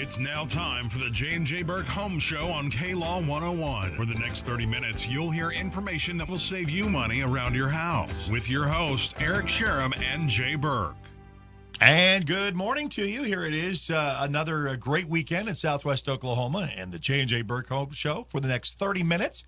It's now time for the J Burke Home Show on K-Law 101. For the next 30 minutes, you'll hear information that will save you money around your house. With your hosts, Eric Sherem and Jay Burke. And good morning to you. Here it is, another great weekend in Southwest Oklahoma and the J Burke Home Show for the next 30 minutes.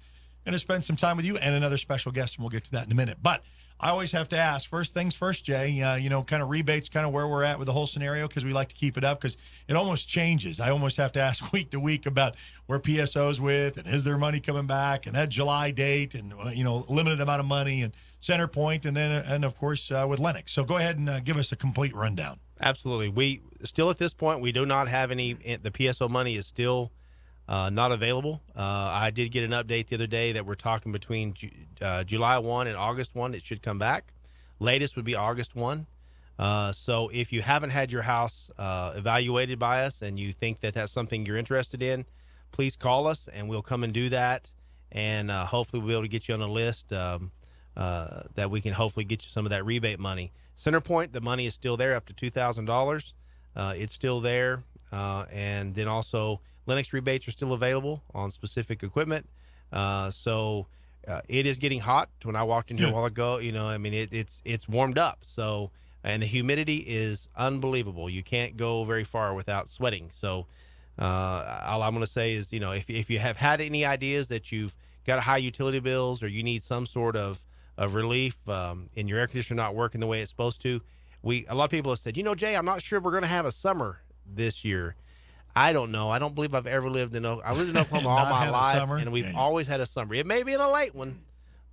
Going to spend some time with you and another special guest, and we'll get to that in a minute. But I always have to ask, first things first, Jay, kind of rebates, kind of where we're at with the whole scenario, because we like to keep it up because it almost changes. I almost have to ask week to week about where PSO's with and is there money coming back and that July date and, limited amount of money and Center Point and then, and of course, with Lennox. So go ahead and give us a complete rundown. Absolutely. We still at this point, we do not have any, the PSO money is still not available. I did get an update the other day that we're talking between July 1 and August 1. It should come back. Latest would be August 1. So if you haven't had your house evaluated by us and you think that that's something you're interested in, please call us and we'll come and do that. And hopefully we'll be able to get you on a list that we can hopefully get you some of that rebate money. Centerpoint, the money is still there up to $2,000. It's still there. And then also Lennox rebates are still available on specific equipment. So it is getting hot. When I walked in here a while ago, it's warmed up. So, and the humidity is unbelievable. You can't go very far without sweating. So all I'm going to say is, if you have had any ideas that you've got high utility bills or you need some sort of relief in your air conditioner not working the way it's supposed to, a lot of people have said, Jay, I'm not sure we're going to have a summer this year. I don't know. I don't believe I've ever lived in Oklahoma. I lived in Oklahoma all my life, and we've always had a summer. It may be in a late one,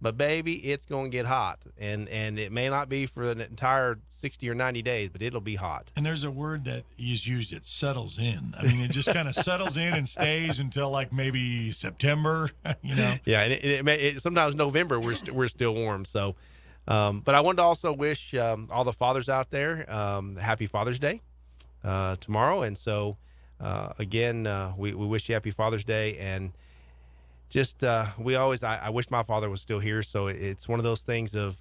but baby, it's going to get hot, and it may not be for the entire 60 or 90 days, but it'll be hot. And there's a word that is used, it settles in. I mean, it just kind of settles in and stays until like maybe September, Yeah, and it sometimes November we're still warm. So, but I wanted to also wish all the fathers out there happy Father's Day tomorrow, and so. Again, we wish you happy Father's Day, and just I wish my father was still here. So it's one of those things of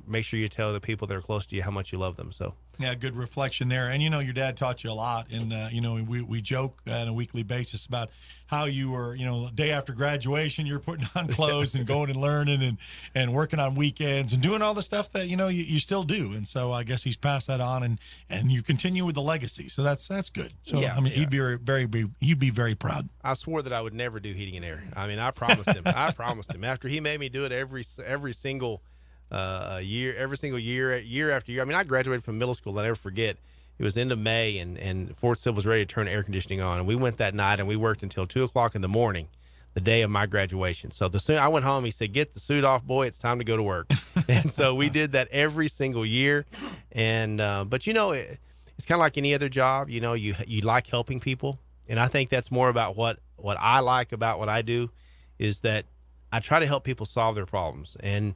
make sure you tell the people that are close to you how much you love them. So yeah, good reflection there. And your dad taught you a lot, and we joke on a weekly basis about how you were, day after graduation, you're putting on clothes and going and learning and working on weekends and doing all the stuff that you still do. And so I guess he's passed that on, and you continue with the legacy. So that's good. So yeah, he'd be very proud. I swore that I would never do heating and air. I mean, I promised him. After he made me do it every single year after year. I mean, I graduated from middle school. I'll never forget. It was end of May, and Fort Sill was ready to turn air conditioning on. And we went that night, and we worked until 2 o'clock in the morning, the day of my graduation. So I went home. He said, "Get the suit off, boy. It's time to go to work." And so we did that every single year. And but it's kind of like any other job. You like helping people, and I think that's more about what I like about what I do, is that I try to help people solve their problems. And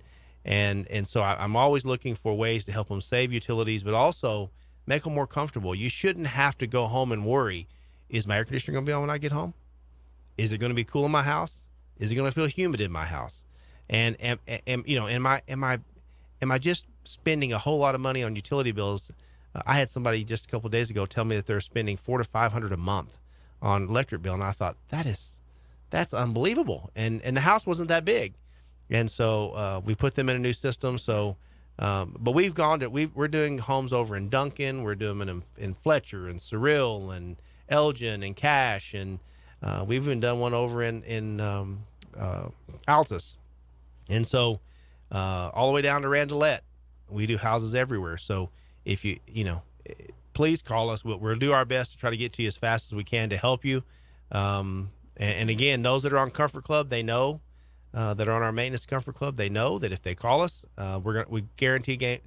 so I'm always looking for ways to help them save utilities, but also make them more comfortable. You shouldn't have to go home and worry, is my air conditioner going to be on when I get home? Is it going to be cool in my house? Is it going to feel humid in my house? And am I just spending a whole lot of money on utility bills? I had somebody just a couple of days ago tell me that they're spending $400 to $500 a month on electric bill, and I thought that's unbelievable. And the house wasn't that big. And so we put them in a new system. So, but we're doing homes over in Duncan. We're doing them in Fletcher and Cyril and Elgin and Cache. And we've even done one over in Altus. And so all the way down to Rangelette, we do houses everywhere. So if please call us. We'll do our best to try to get to you as fast as we can to help you. And again, those that are on Comfort Club, they know. That are on our maintenance comfort club, they know that if they call us, we guarantee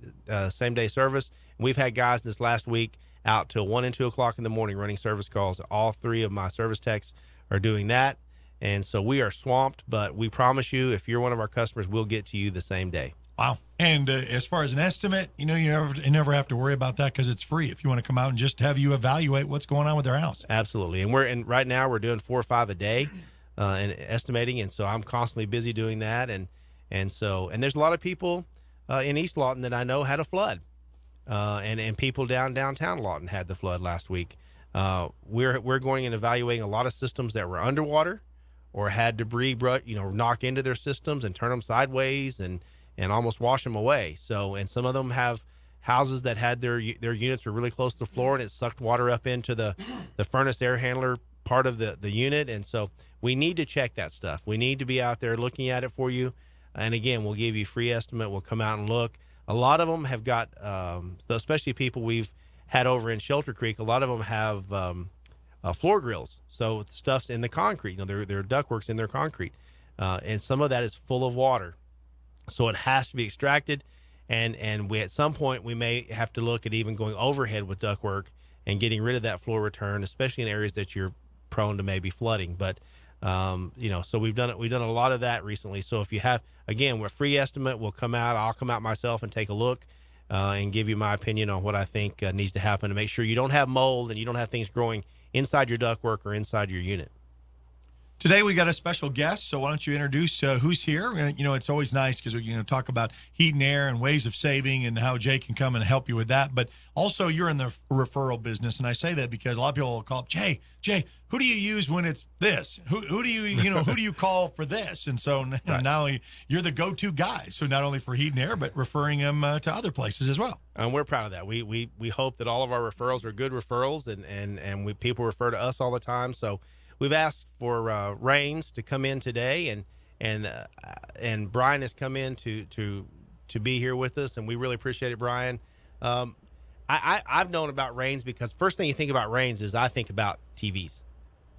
same day service. And we've had guys this last week out till 1 and 2 o'clock in the morning running service calls. All 3 of my service techs are doing that, and so we are swamped. But we promise you, if you're one of our customers, we'll get to you the same day. Wow! And as far as an estimate, you never have to worry about that because it's free. If you want to come out and just have you evaluate what's going on with their house, absolutely. And right now we're doing 4 or 5 a day. And estimating, and so I'm constantly busy doing that, and there's a lot of people in East Lawton that I know had a flood, and people downtown Lawton had the flood last week. We're going and evaluating a lot of systems that were underwater or had debris, knock into their systems and turn them sideways and almost wash them away. So, and some of them have houses that had their units were really close to the floor and it sucked water up into the furnace air handler part of the unit. And so we need to check that stuff. We need to be out there looking at it for you. And again, we'll give you a free estimate. We'll come out and look. A lot of them have got, especially people we've had over in Shelter Creek, a lot of them have floor grills. So stuff's in the concrete. Their ductwork's in their concrete. And some of that is full of water. So it has to be extracted. And we at some point, we may have to look at even going overhead with ductwork and getting rid of that floor return, especially in areas that you're prone to maybe flooding. But so we've done a lot of that recently. So if you have, again, we're a free estimate, we'll come out. I'll come out myself and take a look and give you my opinion on what I think needs to happen to make sure you don't have mold and you don't have things growing inside your ductwork or inside your unit. Today we got a special guest, so why don't you introduce who's here? It's always nice because we talk about heat and air and ways of saving and how Jay can come and help you with that. But also you're in the referral business, and I say that because a lot of people will call up, Jay, who do you use when it's this? Who do you who do you call for this? And so Right. now you're the go-to guy. So not only for heat and air, but referring them to other places as well. And we're proud of that. We hope that all of our referrals are good referrals, and people refer to us all the time. So we've asked for Rains to come in today, and Brian has come in to be here with us, and we really appreciate it, Brian. I've known about Rains because first thing you think about Rains is I think about TVs.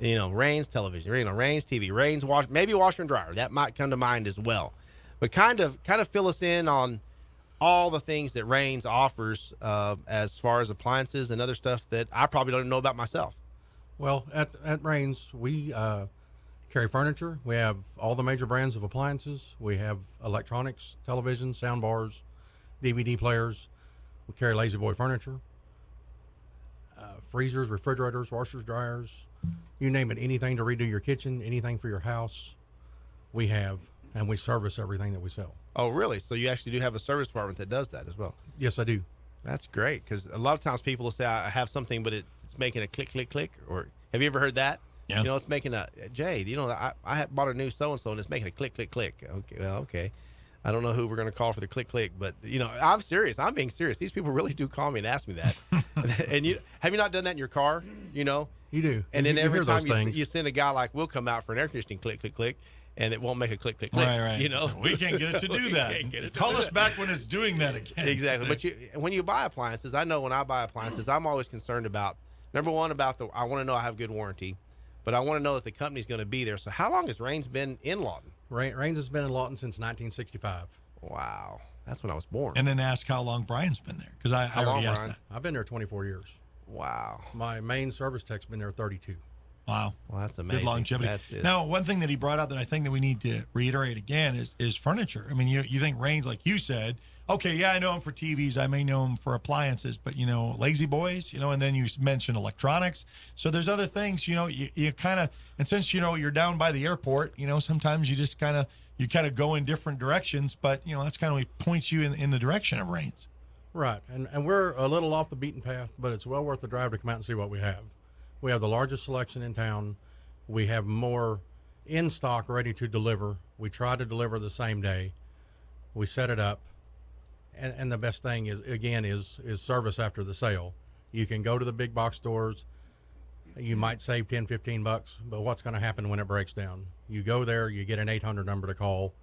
Rains television, Rains TV, Rains maybe washer and dryer. That might come to mind as well. But kind of fill us in on all the things that Rains offers as far as appliances and other stuff that I probably don't know about myself. Well, at Rains, we carry furniture. We have all the major brands of appliances. We have electronics, television, sound bars, DVD players. We carry Lazy Boy furniture, freezers, refrigerators, washers, dryers, you name it, anything to redo your kitchen, anything for your house, we have, and we service everything that we sell. Oh, really? So you actually do have a service department that does that as well? Yes, I do. That's great, because a lot of times people will say, I have something, but it's making a click, click, click. Or have you ever heard that? Yeah. It's making Jay, I have bought a new so-and-so, and it's making a click, click, click. Okay, well, okay. I don't know who we're going to call for the click, click, but, I'm serious. I'm being serious. These people really do call me and ask me that. And have you not done that in your car, You do. And then you every hear time those you send a guy like, we'll come out for an air conditioning click, click, click, and it won't make a click, click, click. Right. So we can't get it to do that. Call us back when it's doing that again. Exactly. But when you buy appliances, I know when I buy appliances, I'm always concerned about, number one, I want to know I have good warranty, but I want to know that the company's going to be there. So how long has Rains been in Lawton? Rains has been in Lawton since 1965. Wow. That's when I was born. And then ask how long Brian's been there, because I already asked Brian? that. I've been there 24 years. Wow. My main service tech's been there 32. Wow. Well, that's amazing. Good longevity. Now, one thing that he brought up that I think that we need to reiterate again is furniture. I mean, you think Rains, like you said, okay, yeah, I know him for TVs. I may know him for appliances, but, Lazy Boys, and then you mentioned electronics. So there's other things, you kind of, and since, you're down by the airport, sometimes you just kind of go in different directions, but, that's kind of what points you in the direction of Rains. Right. And we're a little off the beaten path, but it's well worth the drive to come out and see what we have. We have the largest selection in town. We have more in stock ready to deliver. We try to deliver the same day. We set it up. And the best thing is service after the sale. You can go to the big box stores. You might save $10, $15, but what's going to happen when it breaks down? You go there, you get an 800 number to call.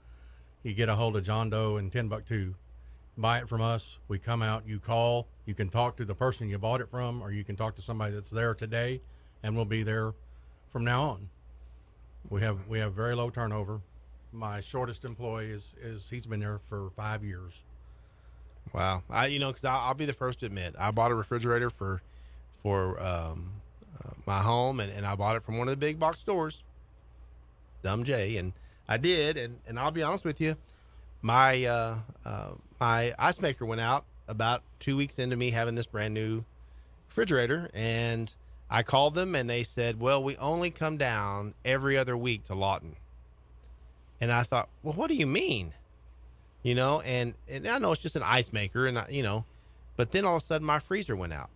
You get a hold of John Doe and Timbuktu. Buy it from us. We come out, you call, you can talk to the person you bought it from, or you can talk to somebody that's there today, and we'll be there from now on. We have very low turnover. My shortest employee is he's been there for 5 years. Wow. Because I'll be the first to admit, I bought a refrigerator for my home, and I bought it from one of the big box stores, Dumb J, and I did, and I'll be honest with you, my ice maker went out about 2 weeks into me having this brand new refrigerator, and I called them, and they said, well, we only come down every other week to Lawton. And I thought, well, what do you mean? And I know it's just an ice maker, and but then all of a sudden my freezer went out.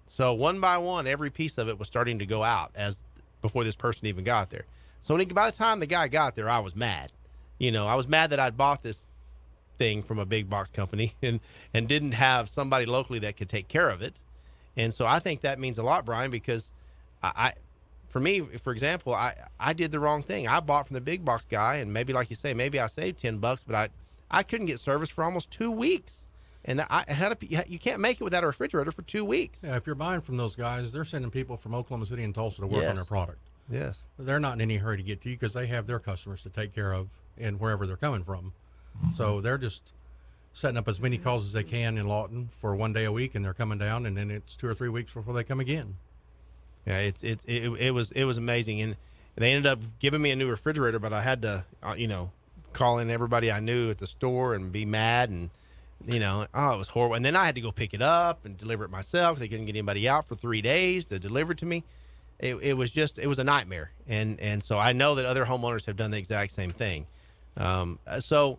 So one by one, every piece of it was starting to go out before this person even got there. So by the time the guy got there, I was mad. I was mad that I'd bought this thing from a big box company and didn't have somebody locally that could take care of it. And so I think that means a lot, Brian, because for me, for example, I did the wrong thing. I bought from the big box guy, and maybe, like you say, maybe I saved $10, but I couldn't get service for almost 2 weeks. And you can't make it without a refrigerator for 2 weeks. Yeah, if you're buying from those guys, they're sending people from Oklahoma City and Tulsa to work on their product. Yes. They're not in any hurry to get to you because they have their customers to take care of and wherever they're coming from. Mm-hmm. So they're just setting up as many calls as they can in Lawton for 1 day a week, and they're coming down, and then it's 2 or 3 weeks before they come again. Yeah, it was amazing, and they ended up giving me a new refrigerator, but I had to call in everybody I knew at the store and be mad, and it was horrible. And then I had to go pick it up and deliver it myself. They couldn't get anybody out for 3 days to deliver it to me. It was a nightmare, and so I know that other homeowners have done the exact same thing. So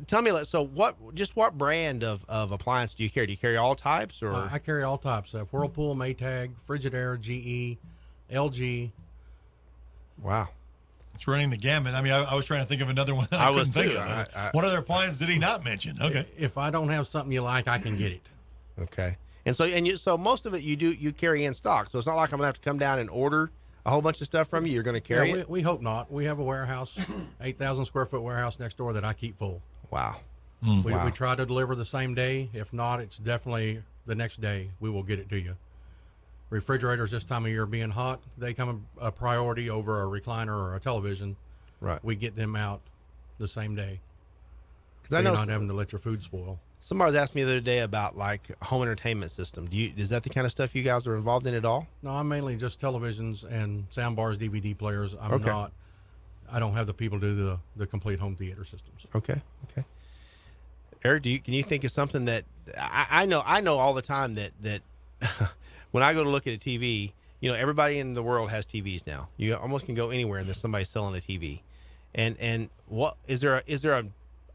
tell me, what brand of appliance do you carry? Do you carry all types, or? I carry all types: Whirlpool, Maytag, Frigidaire, GE, LG. Wow, it's running the gamut. I mean, I was trying to think of another one that I couldn't think of. What other appliance did he not mention? Okay, if I don't have something you like, I can get it. Okay, so most of it you carry in stock. So it's not like I'm gonna have to come down and order a whole bunch of stuff from you. You're going to carry it? We hope not. We have a warehouse, 8,000 square foot warehouse next door that I keep full. Wow. We try to deliver the same day. If not, it's definitely the next day we will get it to you. Refrigerators this time of year being hot, they come a priority over a recliner or a television. Right. We get them out the same day. Because I know you're not having to let your food spoil. Somebody was asking me the other day about like home entertainment system. Is that the kind of stuff you guys are involved in at all? No, I'm mainly just televisions and sound bars, DVD players. I don't have the people do the complete home theater systems. Okay. Eric, can you think of something that I know all the time that when I go to look at a TV, everybody in the world has TVs now. You almost can go anywhere and there's somebody selling a TV. And what is there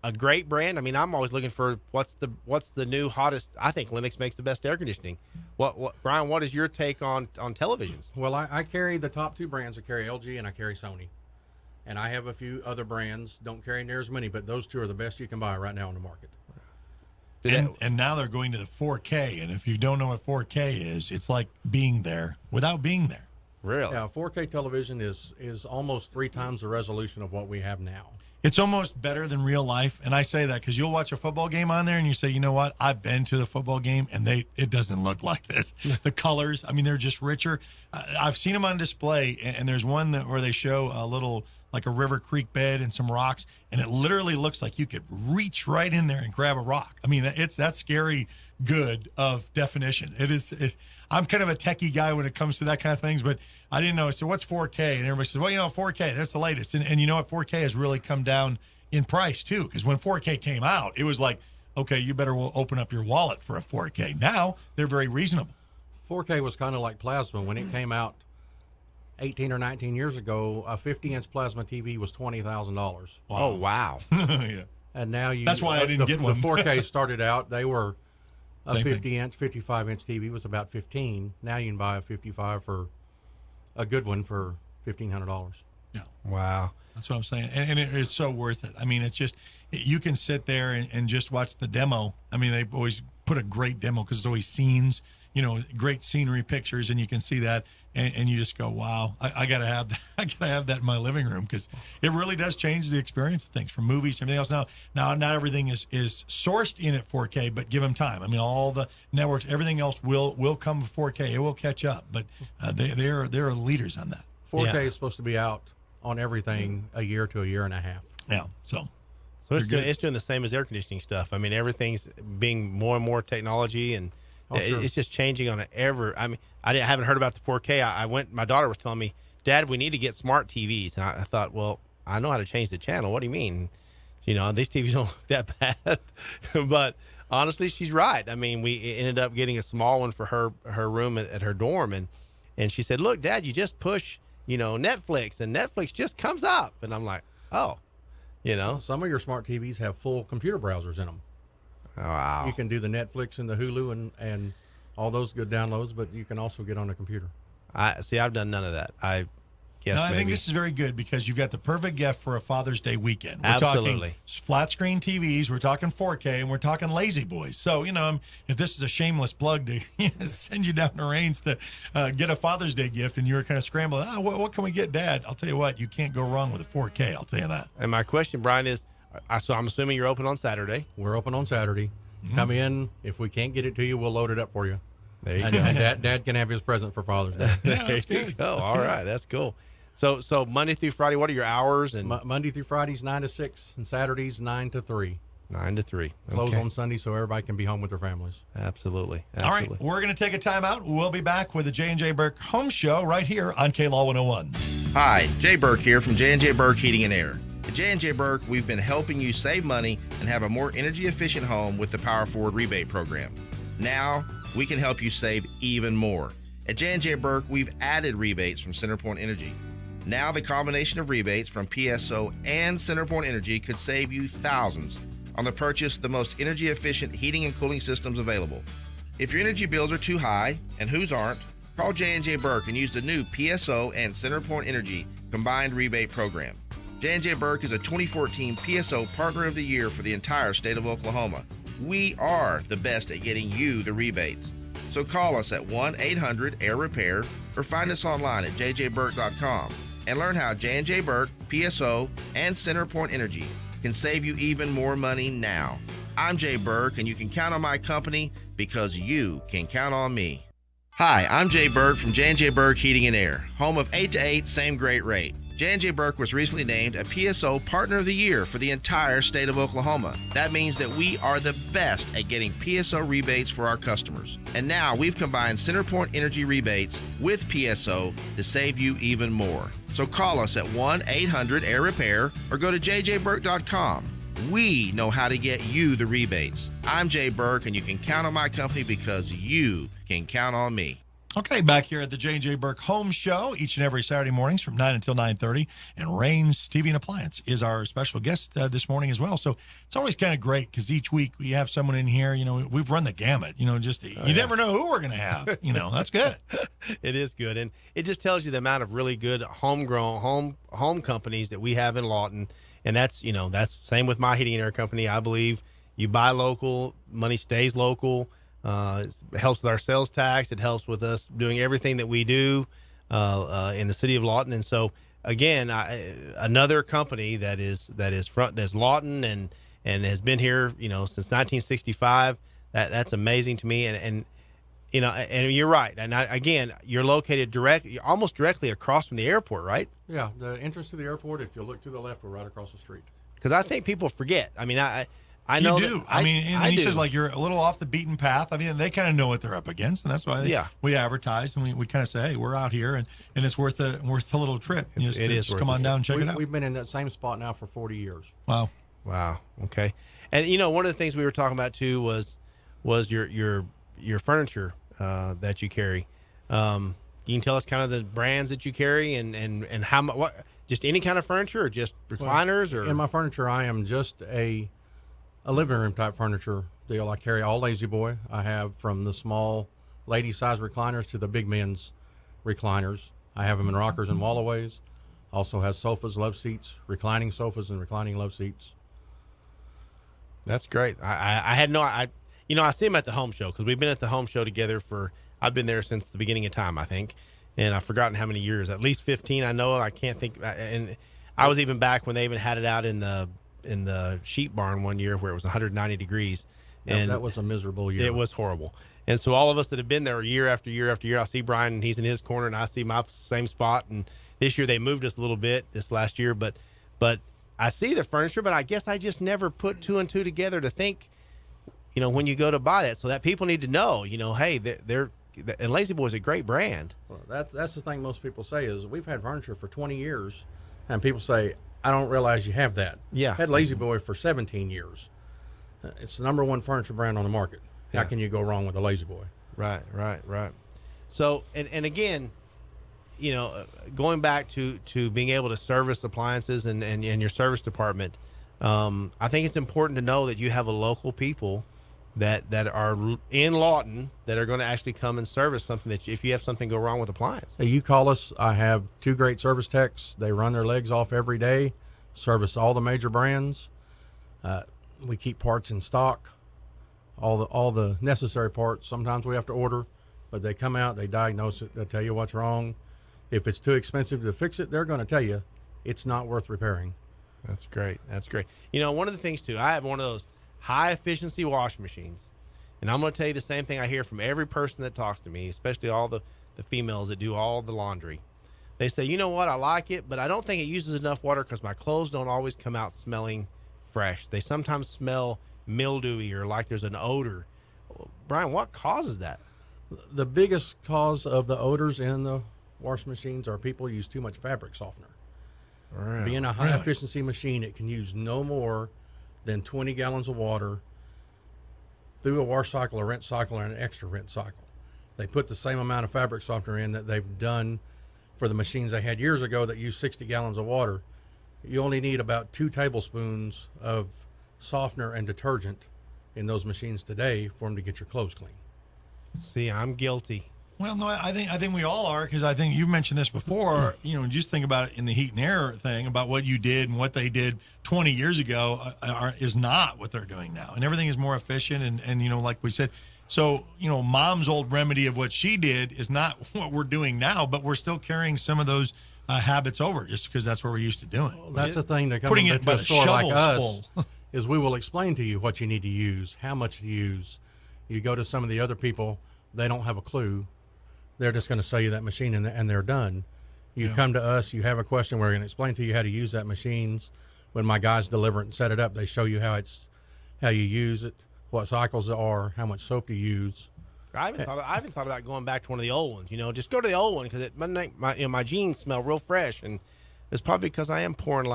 a great brand? I mean, I'm always looking for what's the new hottest. I think Lennox makes the best air conditioning. Brian, what is your take on televisions? Well, I carry the top 2 brands. I carry LG and I carry Sony, and I have a few other brands. Don't carry near as many, but those 2 are the best you can buy right now in the market. And now they're going to the 4K, and if you don't know what 4K is, it's like being there without being there. Really? Yeah, 4K television is almost 3 times the resolution of what we have now. It's almost better than real life, and I say that because you'll watch a football game on there and you say, you know what, I've been to the football game, and it doesn't look like this. The colors, I mean, they're just richer. I've seen them on display, and there's one where they show a little, like a river creek bed and some rocks, and it literally looks like you could reach right in there and grab a rock. I mean, it's that scary good of definition. I'm kind of a techie guy when it comes to that kind of things, but I didn't know. So what's 4K? And everybody says, well, 4K, that's the latest. And you know what? 4K has really come down in price too, because when 4K came out, it was like, okay, you better open up your wallet for a 4K. Now they're very reasonable. 4K was kind of like plasma. When it came out 18 or 19 years ago, a 50-inch plasma TV was $20,000. Wow. Oh, wow. Yeah. And now that's why I didn't get one. The 4K started out, they were a Same 50-inch, 55-inch TV was about $15. Now you can buy a 55 for a good one for $1,500. Yeah. Wow. That's what I'm saying. And it's so worth it. I mean, it's just, you can sit there and just watch the demo. I mean, they always put a great demo because it's always scenes, great scenery pictures, and you can see that. And you just go, wow, I got to have that. I got to have that in my living room because it really does change the experience of things from movies and everything else. Now, not everything is sourced in at 4K, but give them time. I mean, all the networks, everything else will come with 4K. It will catch up, but they're leaders on that. 4K is supposed to be out on everything a year to a year and a half. Yeah, so it's doing the same as air conditioning stuff. I mean, everything's being more and more technology, and sure. It's just changing on I mean, I haven't heard about the 4K. My daughter was telling me, Dad, we need to get smart TVs. And I thought, well, I know how to change the channel. What do you mean? These TVs don't look that bad. But honestly, she's right. I mean, we ended up getting a small one for her room at her dorm. And she said, look, Dad, you just push, Netflix, and Netflix just comes up. And I'm like, oh, Some of your smart TVs have full computer browsers in them. Oh, wow. You can do the Netflix and the Hulu and all those good downloads, but you can also get on a computer. I've done none of that. I guess No, I think maybe. this is very good because you've got the perfect gift for a Father's Day weekend. We're Absolutely. talking flat screen TVs, we're talking 4K, and we're talking Lazy Boys. So, if this is a shameless plug to send you down the range to get a Father's Day gift and you're kind of scrambling, what can we get, Dad? I'll tell you what, you can't go wrong with a 4K. I'll tell you that. And my question, Brian, is so I'm assuming you're open on Saturday. We're open on Saturday. Come in. If we can't get it to you, we'll load it up for you. There you And, go. and Dad can have his present for Father's Day. Yeah, that's There you good. go. That's All good. right, that's cool. So Monday through Friday, what are your hours? And Monday through Fridays 9 to 6, and Saturdays 9 to 3. 9 to 3. Close Okay. on Sunday so everybody can be home with their families. Absolutely. All right, we're going to take a time out. We'll be back with the J&J Burke Home Show right here on K-Law 101. Hi, Jay Burke here from J&J Burke Heating and Air. At J&J Burke, we've been helping you save money and have a more energy-efficient home with the Power Forward rebate program. Now, we can help you save even more. At J&J Burke, we've added rebates from CenterPoint Energy. Now, the combination of rebates from PSO and CenterPoint Energy could save you thousands on the purchase of the most energy-efficient heating and cooling systems available. If your energy bills are too high, and whose aren't, call J&J Burke and use the new PSO and CenterPoint Energy combined rebate program. J&J Burke is a 2014 PSO Partner of the Year for the entire state of Oklahoma. We are the best at getting you the rebates. So call us at 1-800-AIR-REPAIR or find us online at jjburk.com and learn how J&J Burke, PSO, and CenterPoint Energy can save you even more money now. I'm Jay Burke, and you can count on my company because you can count on me. Hi, I'm Jay Burke from J&J Burke Heating and Air, home of 8 to 8, same great rate. J&J Burke was recently named a PSO Partner of the Year for the entire state of Oklahoma. That means that we are the best at getting PSO rebates for our customers. And now we've combined CenterPoint Energy rebates with PSO to save you even more. So call us at 1-800-AIR-REPAIR or go to jjburk.com. We know how to get you the rebates. I'm Jay Burke, and you can count on my company because you can count on me. Okay, back here at the J&J Burke Home Show each and every Saturday mornings from 9 until 9:30. And Rains TV and Appliance is our special guest this morning as well. So it's always kind of great because each week we have someone in here, we've run the gamut, you never know who we're going to have. That's good. It is good, and it just tells you the amount of really good homegrown home companies that we have in Lawton, and that's same with my heating and air company. I believe you buy local, money stays local. It helps with our sales tax. It helps with us doing everything that we do in the city of Lawton. And so, again, another company that's Lawton and has been here, since 1965. That's amazing to me. And you're right. And again, you're located almost directly across from the airport, right? Yeah, the entrance to the airport, if you look to the left, we're right across the street. Because I think people forget. I mean, I know you do. He says like you're a little off the beaten path. I mean, they kind of know what they're up against, and that's why we advertise and we kind of say, hey, we're out here, and it's worth a little trip. Just come on down and check it out. We've been in that same spot now for 40 years. Wow. Okay. And one of the things we were talking about too was your furniture that you carry. You can tell us kind of the brands that you carry and how much. What, just any kind of furniture, or just recliners, or in my furniture, I am just a living room type furniture deal. I carry all Lazy Boy. I have from the small lady size recliners to the big men's recliners. I have them in rockers and wallaways. Also have sofas, love seats, reclining sofas, and reclining love seats. That's great. I had I see them at the home show because we've been at the home show together I've been there since the beginning of time, I think. And I've forgotten how many years, at least 15. I know, I can't think. And I was even back when they even had it out in the sheep barn one year where it was 190 degrees. And that was a miserable year. It was horrible. And so all of us that have been there year after year after year, I see Brian and he's in his corner and I see my same spot. And this year they moved us a little bit this last year, but I see the furniture, but I guess I just never put two and two together to think, when you go to buy that, so that people need to know, hey, and Lazy Boy is a great brand. Well, that's the thing most people say is we've had furniture for 20 years, and people say, I don't realize you have that. Yeah. Had Lazy Boy for 17 years. It's the number one furniture brand on the market. How can you go wrong with a Lazy Boy? Right. So, and again, going back to being able to service appliances and your service department, I think it's important to know that you have a local people that are in Lawton that are going to actually come and service something that if you have something go wrong with the appliance. Hey, you call us. I have 2 great service techs. They run their legs off every day, service all the major brands. We keep parts in stock, all the necessary parts. Sometimes we have to order, but they come out, they diagnose it, they tell you what's wrong. If it's too expensive to fix it, they're going to tell you it's not worth repairing. That's great. That's great. You know, one of the things too, I have one of those high efficiency washing machines, and I'm going to tell you the same thing I hear from every person that talks to me, especially all the females that do all the laundry. They say, you know what, I like it, but I don't think it uses enough water because my clothes don't always come out smelling fresh. They sometimes smell mildewy or like there's an odor. Brian, what causes that? The biggest cause of the odors in the washing machines are people use too much fabric softener. Right. Being a high efficiency machine, it can use no more than 20 gallons of water through a wash cycle, a rinse cycle, and an extra rinse cycle. They put the same amount of fabric softener in that they've done for the machines they had years ago that used 60 gallons of water. You only need about 2 tablespoons of softener and detergent in those machines today for them to get your clothes clean. See, I'm guilty. Well, no, I think we all are, because I think you've mentioned this before. You know, just think about it in the heat and air thing about what you did and what they did 20 years ago is not what they're doing now, and everything is more efficient. And you know, like we said, so you know, Mom's old remedy of what she did is not what we're doing now, but we're still carrying some of those habits over just because that's what we're used to doing. Well, that's the thing to come Putting it into by a the store like shovels us is we will explain to you what you need to use, how much to use. You go to some of the other people, they don't have a clue. They're just going to sell you that machine and they're done. You come to us, you have a question, we're going to explain to you how to use that machines. When my guys deliver it and set it up, they show you how you use it, what cycles there are, how much soap to use. I even thought about going back to one of the old ones. You know, just go to the old one because my jeans smell real fresh, and it's probably because I am pouring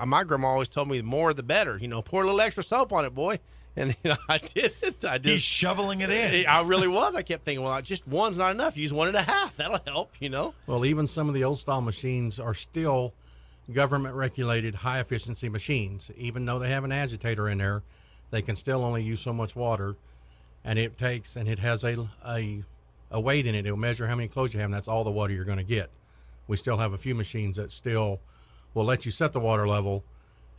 my grandma always told me the more the better. You know, pour a little extra soap on it, boy. And you know, I did it. He's shoveling it in. I really was. I kept thinking, well, just one's not enough. Use 1.5. That'll help. You know. Well, even some of the old style machines are still government regulated high efficiency machines. Even though they have an agitator in there, they can still only use so much water, and it has a weight in it. It'll measure how many clothes you have, and that's all the water you're going to get. We still have a few machines that still will let you set the water level,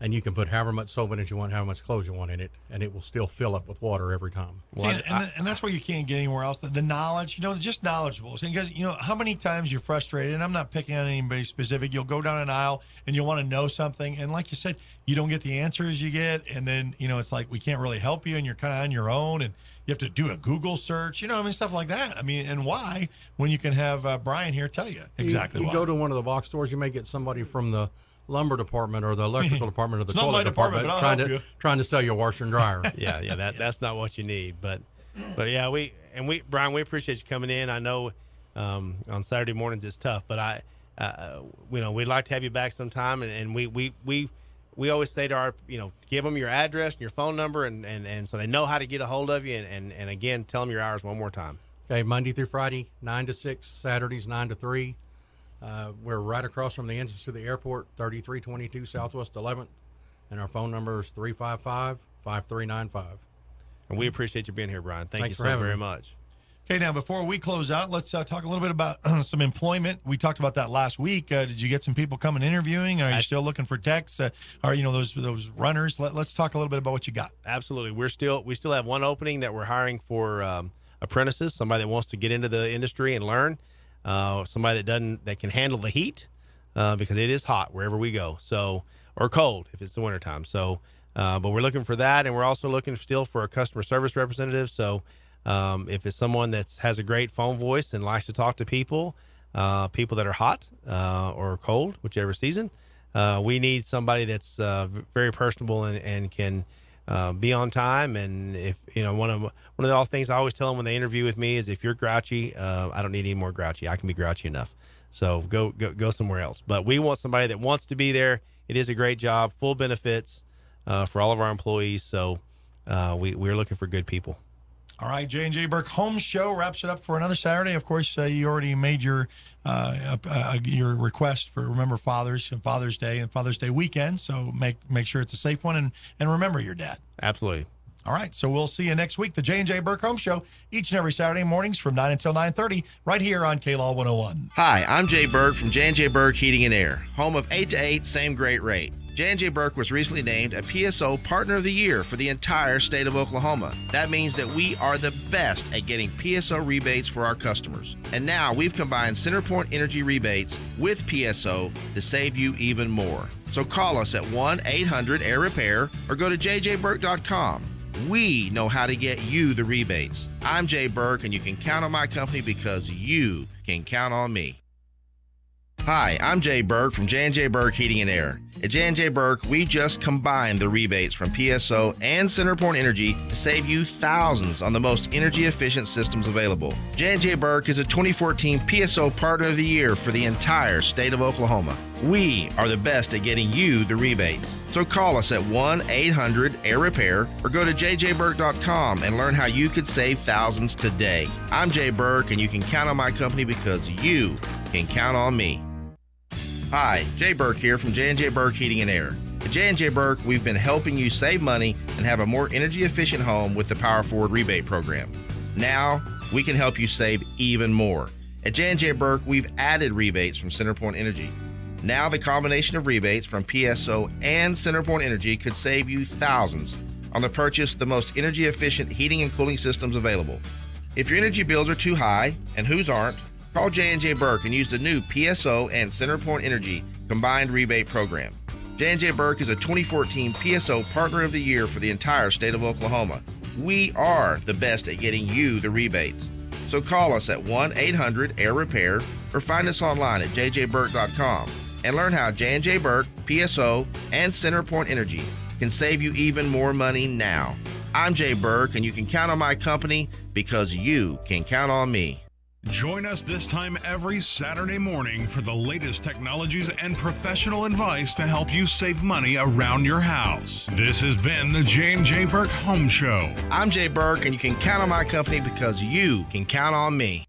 and you can put however much soap in it you want, however much clothes you want in it, and it will still fill up with water every time. See, and that's where you can't get anywhere else. The knowledge, you know, just knowledgeable. Because, you know, how many times you're frustrated, and I'm not picking on anybody specific, you'll go down an aisle and you'll want to know something, and like you said, you don't get the answers you get, and then, you know, it's like we can't really help you, and you're kind of on your own, and you have to do a Google search, you know, I mean, stuff like that. I mean, and why, when you can have Brian here tell you exactly why. You go to one of the box stores, you may get somebody from the lumber department or the electrical department or the toilet department trying to sell you a washer and dryer. Yeah, that's not what you need. But yeah, Brian, we appreciate you coming in. I know on Saturday mornings it's tough, but you know, we'd like to have you back sometime, and we always say to our, you know, give them your address and your phone number, and so they know how to get a hold of you, and again, tell them your hours one more time. Okay, Monday through Friday, 9 to 6, Saturdays 9 to 3. We're right across from the entrance to the airport, 3322 Southwest 11th, and our phone number is 355-5395. And we appreciate you being here, Brian. Thanks you so very much. Okay, now before we close out, let's talk a little bit about some employment. We talked about that last week. Did you get some people coming interviewing? Are you still looking for techs? Are you know those runners? Let's talk a little bit about what you got. Absolutely, we still have one opening that we're hiring for apprentices, somebody that wants to get into the industry and learn. Somebody that can handle the heat because it is hot wherever we go. So, or cold if it's the wintertime. So, but we're looking for that, and we're also looking still for a customer service representative. So, if it's someone that has a great phone voice and likes to talk to people that are hot or cold, whichever season, we need somebody that's very personable and can be on time. And if you know, one of the things I always tell them when they interview with me is, if you're grouchy, I don't need any more grouchy. I can be grouchy enough. So go somewhere else. But we want somebody that wants to be there. It is a great job, full benefits for all of our employees. So we're looking for good people. All right, J&J Burke Home Show wraps it up for another Saturday. Of course, you already made your request for Remember Fathers and Father's Day and Father's Day weekend. So make sure it's a safe one, and remember your dad. Absolutely. All right, so we'll see you next week. The J&J Burke Home Show, each and every Saturday mornings from 9 until 9:30, right here on KLAW 101. Hi, I'm Jay Burke from J&J Burke Heating and Air, home of 8 to 8, same great rate. J&J Burke was recently named a PSO Partner of the Year for the entire state of Oklahoma. That means that we are the best at getting PSO rebates for our customers. And now we've combined CenterPoint Energy rebates with PSO to save you even more. So call us at 1-800-AIR-REPAIR or go to JJBurk.com. We know how to get you the rebates. I'm Jay Burke, and you can count on my company because you can count on me. Hi, I'm Jay Burke from J&J Burke Heating and Air. At J&J Burke, we just combined the rebates from PSO and CenterPoint Energy to save you thousands on the most energy-efficient systems available. J&J Burke is a 2014 PSO Partner of the Year for the entire state of Oklahoma. We are the best at getting you the rebates. So call us at 1-800-AIR-REPAIR or go to JJBurk.com and learn how you could save thousands today. I'm Jay Burke, and you can count on my company because you can count on me. Hi, Jay Burke here from J&J Burke Heating and Air. At J&J Burke, we've been helping you save money and have a more energy-efficient home with the Power Forward rebate program. Now, we can help you save even more. At J&J Burke, we've added rebates from CenterPoint Energy. Now, the combination of rebates from PSO and CenterPoint Energy could save you thousands on the purchase of the most energy-efficient heating and cooling systems available. If your energy bills are too high, and whose aren't, call J&J Burke and use the new PSO and CenterPoint Energy combined rebate program. J&J Burke is a 2014 PSO Partner of the Year for the entire state of Oklahoma. We are the best at getting you the rebates. So call us at 1-800-AIR-REPAIR or find us online at jjburk.com and learn how J&J Burke, PSO, and CenterPoint Energy can save you even more money now. I'm Jay Burke, and you can count on my company because you can count on me. Join us this time every Saturday morning for the latest technologies and professional advice to help you save money around your house. This has been the J&J Burke Home Show. I'm Jay Burke, and you can count on my company because you can count on me.